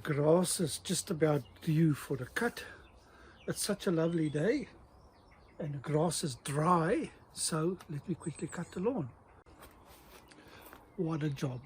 The grass is just about due for the cut. It's such a lovely day and the grass is dry, so let me quickly cut the lawn. What a job.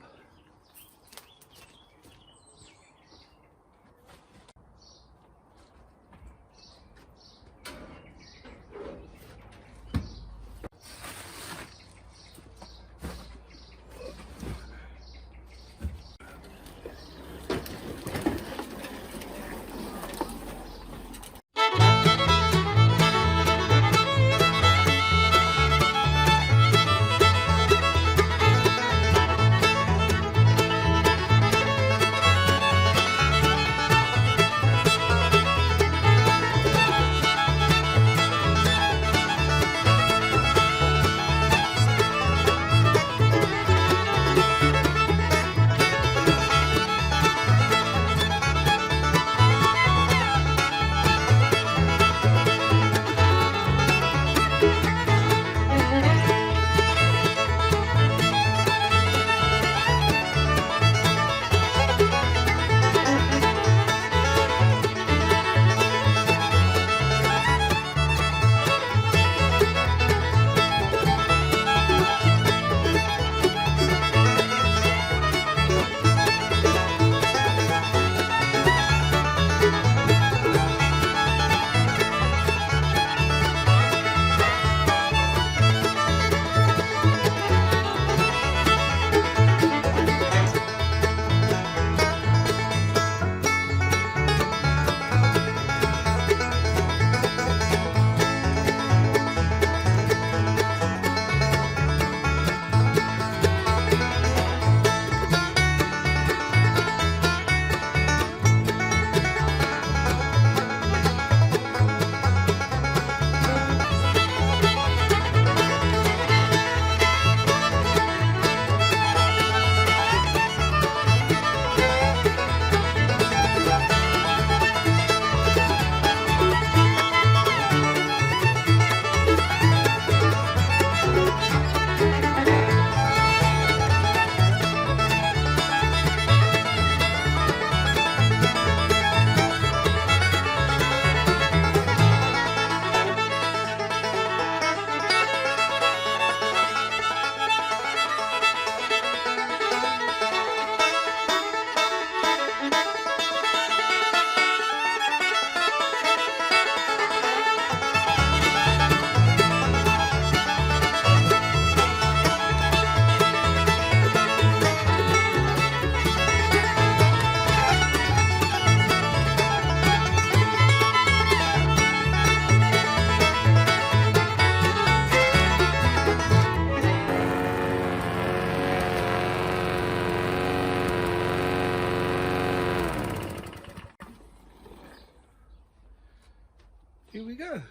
Here we go.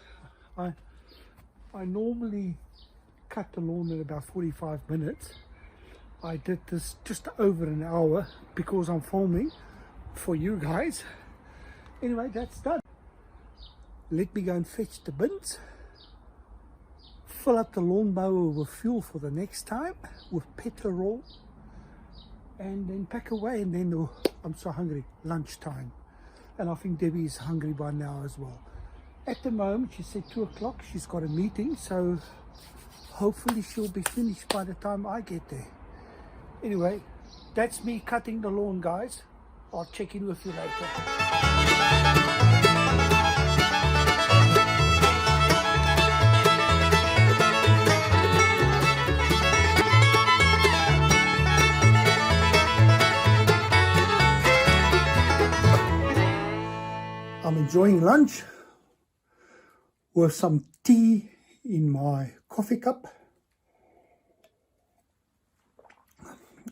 I normally cut the lawn in about 45 minutes. I did this just over an hour because I'm filming for you guys. Anyway, that's done. Let me go and fetch the bins, fill up the lawnmower with fuel for the next time with petrol, and then pack away. And then I'm so hungry, lunchtime, and I think Debbie is hungry by now as well. At the moment, she said 2 o'clock, she's got a meeting, so hopefully she'll be finished by the time I get there. Anyway, that's me cutting the lawn, guys. I'll check in with you later. I'm enjoying lunch with some tea in my coffee cup,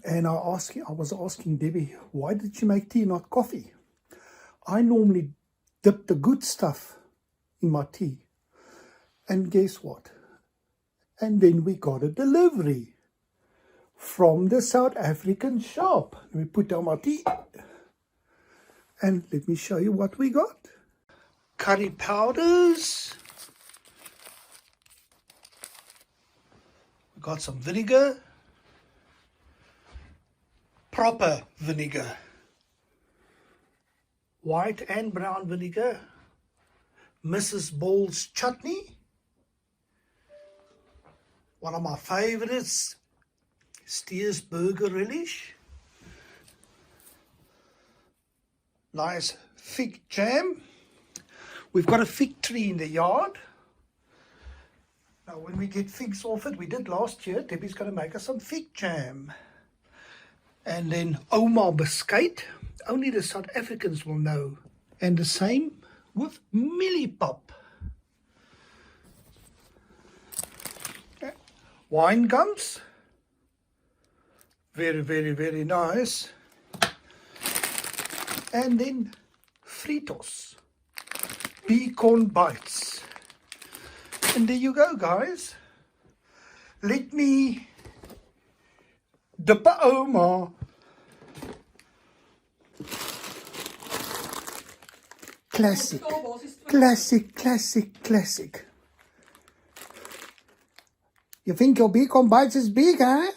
and I was asking Debbie, why did you make tea, not coffee? I normally dip the good stuff in my tea, and guess what? And then we got a delivery from the South African shop. Let me put down my tea and let me show you what we got. Curry powders. We got some vinegar. Proper vinegar. white and brown vinegar, Mrs. Ball's chutney, one of my favorites, Steers burger relish, nice fig jam. We've got a fig tree in the yard. Now when we get figs off it, we did last year, Debbie's going to make us some fig jam. And then Oma biscuit, only the South Africans will know. And the same with millipop. Wine gums, very, very, very nice. And then Fritos, pecan bites. And there you go, guys. Let me dip Oma. Classic, classic, classic, classic. You think your beacon bites is big, huh?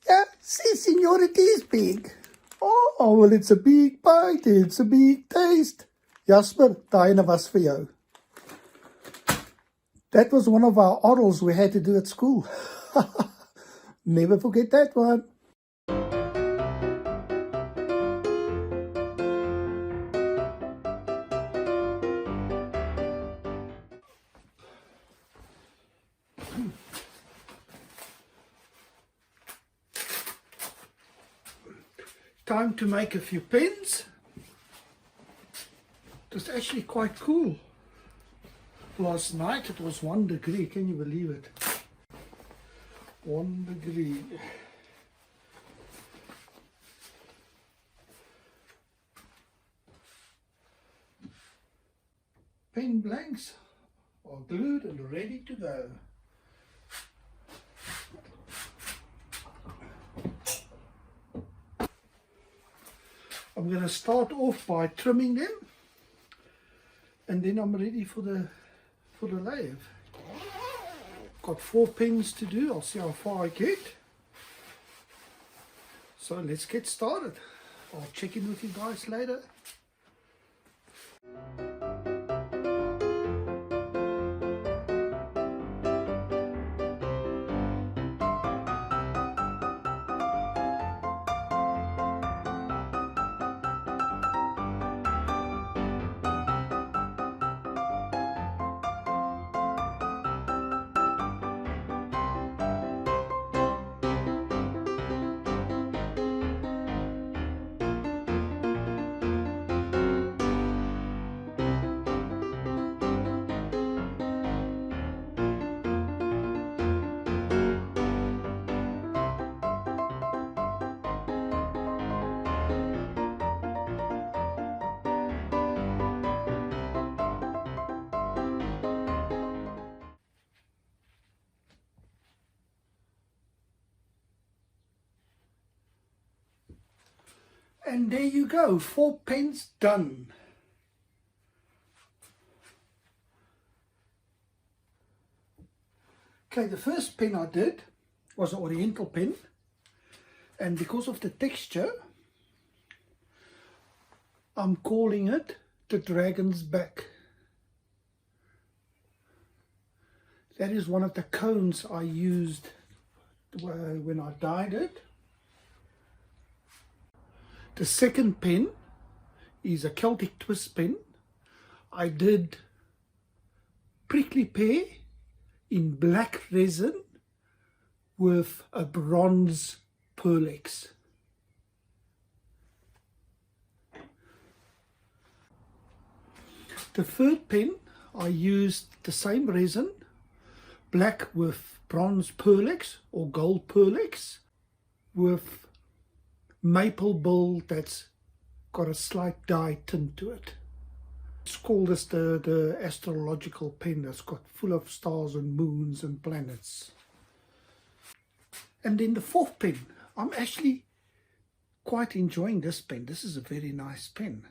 Yeah, see, seniority is big. Oh, well, it's a big bite. It's a big taste. Jasper, daai was vir jou. That was one of our orals we had to do at school. Never forget that one. Time to make a few pens. It was actually quite cool. Last night it was 1 degree, can you believe it? 1 degree. Pen blanks are glued and ready to go. I'm going to start off by trimming them, and then I'm ready for the lathe. Got 4 pens to do. I'll see how far I get. So let's get started. I'll check in with you guys later. And there you go, 4 pens done. Okay, the first pen I did was an oriental pen, and because of the texture, I'm calling it the Dragon's Back. That is one of the cones I used when I dyed it. The second pen is a Celtic twist pen. I did prickly pear in black resin with a bronze pearlex. The third pen, I used the same resin, black with bronze pearlex or gold pearlex, with maple bill that's got a slight dye tint to it. It's called as the astrological pen that's got full of stars and moons and planets. And then the fourth pen, I'm actually quite enjoying this pen. This is a very nice pen.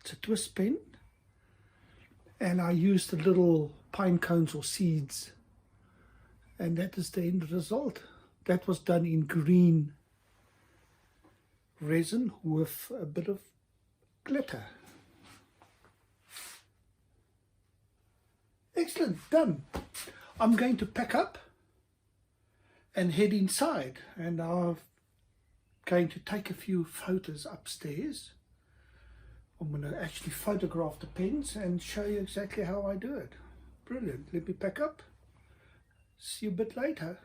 It's a twist pen, and I used the little pine cones or seeds, and that is the end result. That was done in green resin with a bit of glitter. Excellent, done. I'm going to pack up and head inside, and I'm going to take a few photos upstairs. I'm going to actually photograph the pens and show you exactly how I do it. Brilliant. Let me pack up. See you a bit later.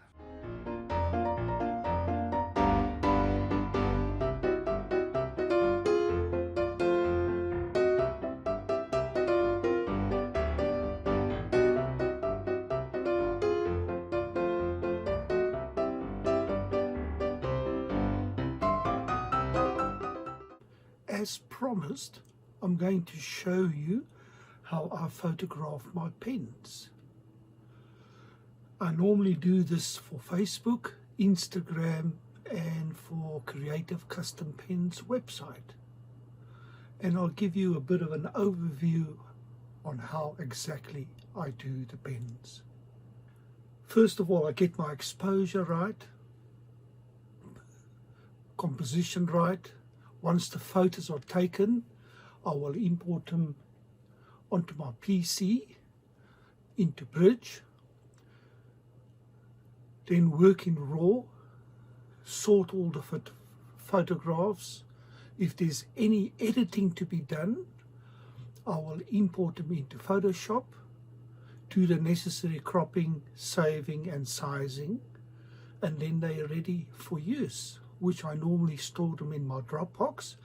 As promised, I'm going to show you how I photograph my pens. I normally do this for Facebook, Instagram, and for Creative Custom Pens website. And I'll give you a bit of an overview on how exactly I do the pens. First of all, I get my exposure right, composition right. Once the photos are taken, I will import them onto my PC, into Bridge, then work in RAW, sort all the photographs. If there's any editing to be done, I will import them into Photoshop, do the necessary cropping, saving and sizing, and then they are ready for use, which I normally store them in my Dropbox,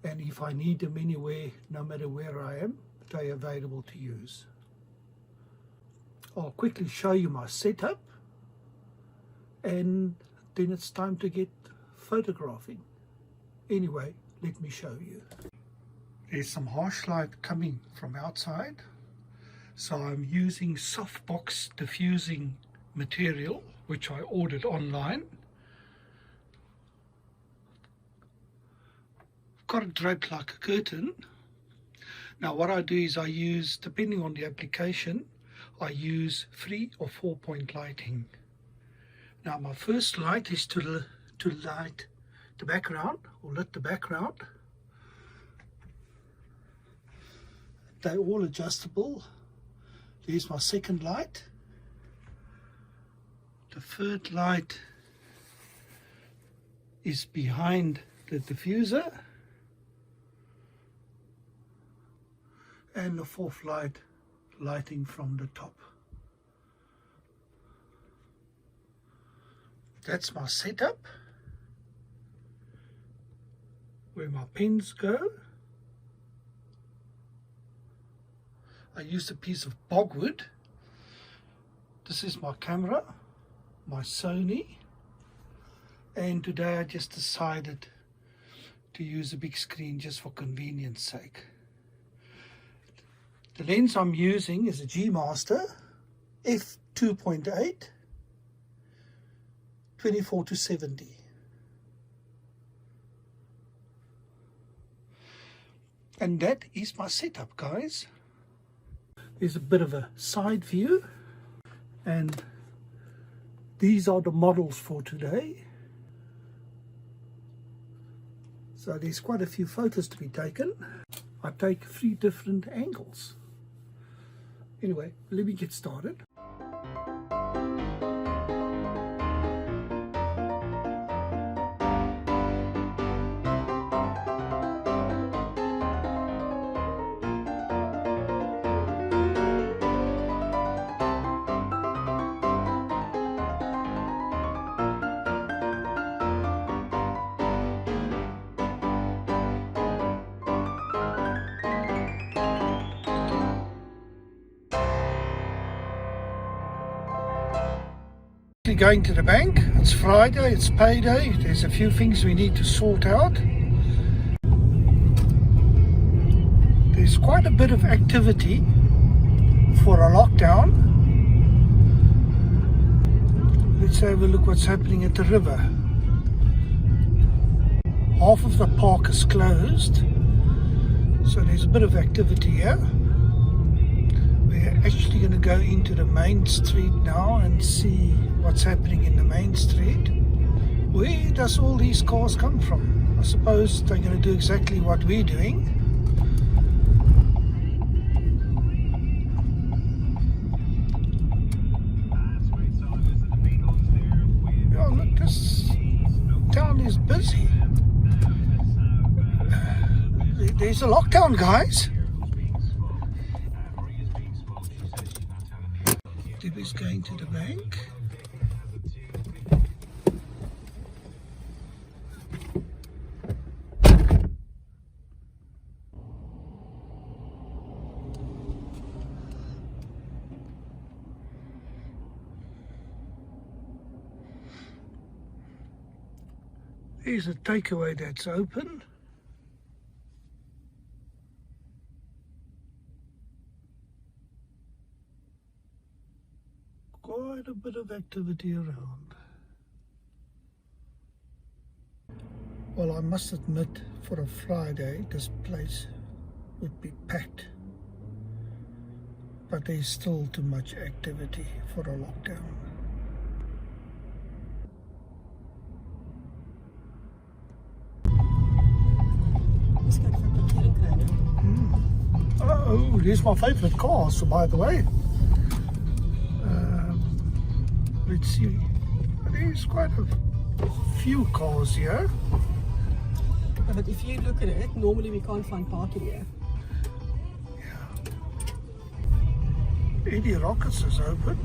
and if I need them anywhere, no matter where I am, they're available to use. I'll quickly show you my setup, and then it's time to get photographing. Anyway, let me show you. There's some harsh light coming from outside, so I'm using softbox diffusing material, which I ordered online. Got it draped like a curtain. Now what I do is I use, depending on the application, I use 3 or 4 point lighting. Now my first light is to light the background, or lit the background. They're all adjustable. There's my second light. The third light is behind the diffuser. And the fourth light lighting from the top. That's my setup, where my pens go. I used a piece of bogwood. This is my camera, my Sony, and today I just decided to use a big screen just for convenience sake. The lens I'm using is a G Master f2.8 24-70. And that is my setup, guys. There's a bit of a side view, and these are the models for today. So there's quite a few photos to be taken. I take 3 different angles. Anyway, let me get started. Going to the bank. It's Friday, it's payday. There's a few things we need to sort out. There's quite a bit of activity for a lockdown. Let's have a look what's happening at the river. Half of the park is closed, so there's a bit of activity here. We're actually going to go into the main street now and see what's happening in the main street. Where does all these cars come from? I suppose they're going to do exactly what we're doing. Oh, look, this town is busy. There's a lockdown, guys. Debbie's going to the bank. Here's a takeaway that's open. Quite a bit of activity around. Well, I must admit, for a Friday, this place would be packed. But there's still too much activity for a lockdown. Oh, here's my favorite car, so by the way. Let's see. There's quite a few cars here. But if you look at it, normally we can't find parking here. Yeah. Eddie Rockets is open.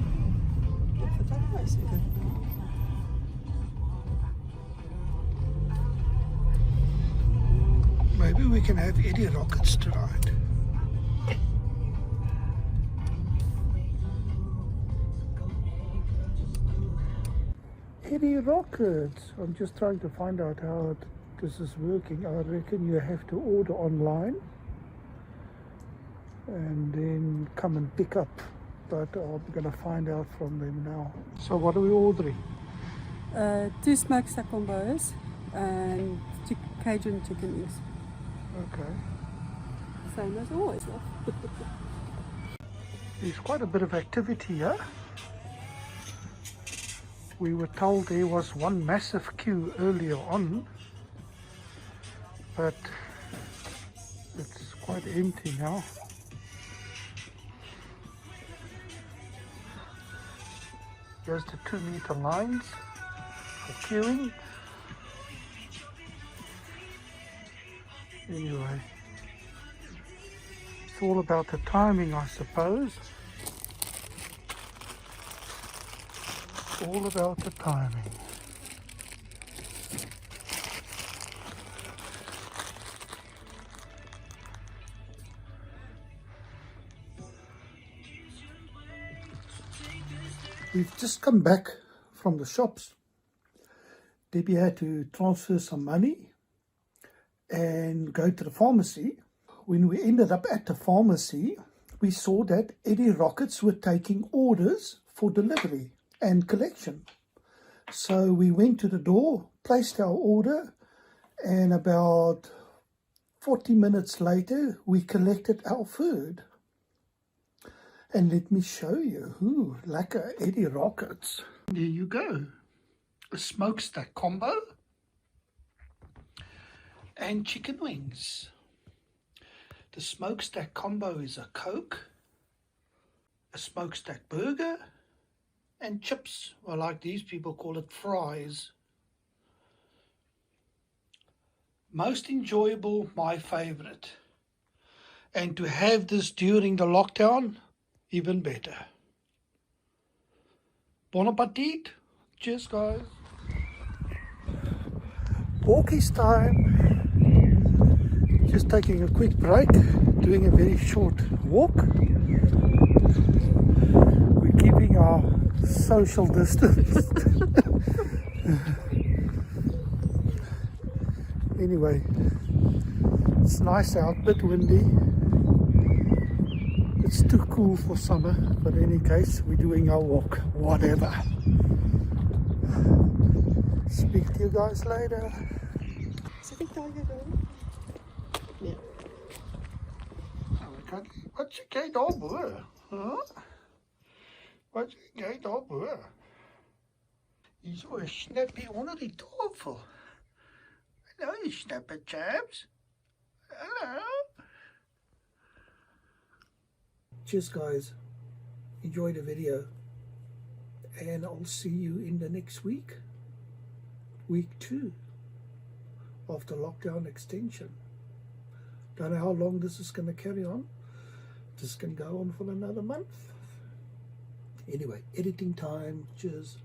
Maybe we can have Eddie Rockets tonight. Eddie Rockets. I'm just trying to find out how this is working. I reckon you have to order online and then come and pick up. But I'm going to find out from them now. So what are we ordering? 2 smokestack combos and Cajun chicken wings. Okay. Same as always. There's quite a bit of activity here. We were told there was one massive queue earlier on, but it's quite empty now. Here's the 2-meter lines for queuing. Anyway, it's all about the timing, I suppose. All about the timing. We've just come back from the shops. Debbie had to transfer some money and go to the pharmacy. When we ended up at the pharmacy, we saw that Eddie Rockets were taking orders for delivery and collection. So we went to the door, placed our order, and about 40 minutes later we collected our food. And let me show you. Ooh, lekker Eddie Rockets. There you go. A smokestack combo and chicken wings. The smokestack combo is a Coke, a smokestack burger, and chips, or like these people call it, fries. Most enjoyable, my favorite. And to have this during the lockdown, even better. Bon appetit. Cheers, guys. Walkies time. Just taking a quick break, doing a very short walk. We're keeping our social distance. Anyway, it's nice out, bit windy. It's too cool for summer, but in any case, we're doing our walk, whatever. Speak to you guys later. Ja. Wat je kijkt op hoor? Huh? Wat je kijkt op hoor? Hier is een snappy onder die tafel. Hello, you stupid chaps. Hello. Cheers guys, enjoy the video, and I'll see you in the next week, week 2 of the lockdown extension. Don't know how long this is going to carry on. This can go on for another month. Anyway, editing time. Cheers.